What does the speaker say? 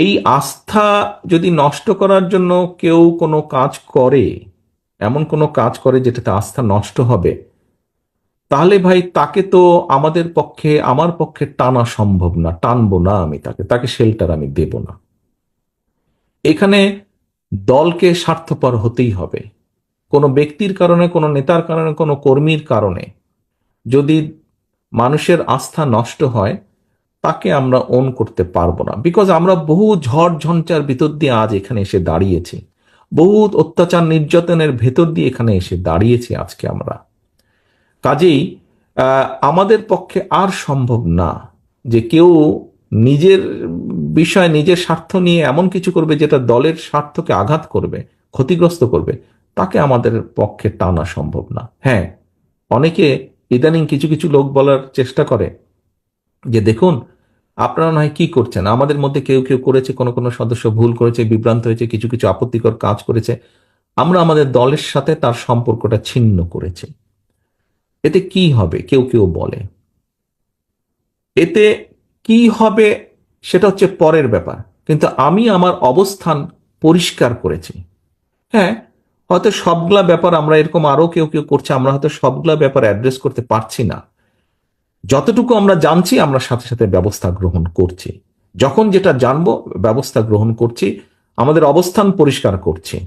এই আস্থা যদি নষ্ট করার জন্য কেউ কোনো কাজ করে, এমন কোনো কাজ করে যেটাতে আস্থা নষ্ট হবে, তাহলে ভাই তাকে তো আমাদের পক্ষে, আমার পক্ষে টানা সম্ভব না, টানবো না আমি তাকে, তাকে শেল্টার আমি দেব না। এখানে দলকে স্বার্থপর হতেই হবে। কোনো ব্যক্তির কারণে, কোনো নেতার কারণে, কোনো কর্মীর কারণে যদি মানুষের আস্থা নষ্ট হয়, তাকে আমরা ওন করতে পারবো না। বিকজ আমরা বহু ঝড় ঝঞ্ঝার ভিতর দিয়ে আজ এখানে এসে দাঁড়িয়েছি, বহু অত্যাচার নির্যাতনের ভেতর দিয়ে এখানে এসে দাঁড়িয়েছি আজকে আমরা। কাজেই আমাদের পক্ষে আর সম্ভব না যে কেউ নিজের বিষয়, নিজের স্বার্থ নিয়ে এমন কিছু করবে যেটা দলের স্বার্থকে আঘাত করবে, ক্ষতিগ্রস্ত করবে। তাকে আমাদের পক্ষে টানা সম্ভব না। হ্যাঁ, অনেকে ইদানিং কিছু কিছু লোক বলার চেষ্টা করে যে দেখুন, আপনারা নয় কি করছেন, আমাদের মধ্যে কেউ কেউ করেছে, কোনো কোনো সদস্য ভুল করেছে, বিভ্রান্ত হয়েছে, কিছু কিছু আপত্তিকর কাজ করেছে, আমরা আমাদের দলের সাথে তার সম্পর্কটা ছিন্ন করেছি। এতে কি হবে কেউ কেউ বলে, এতে কি হবে সেটা হচ্ছে পরের ব্যাপার। কিন্তু আমি আমার অবস্থান পরিষ্কার করেছি। হ্যাঁ, হয়তো সবগুলা ব্যাপার আমরা এরকম আরো কেউ কেউ করছে, আমরা হয়তো সবগুলা ব্যাপার অ্যাড্রেস করতে পারছি না। যতটুকু আমরা জানছি আমরা সাথে সাথে ব্যবস্থা গ্রহণ করছি, যখন যেটা জানবো ব্যবস্থা গ্রহণ করছি, আমাদের অবস্থান পরিষ্কার করছি।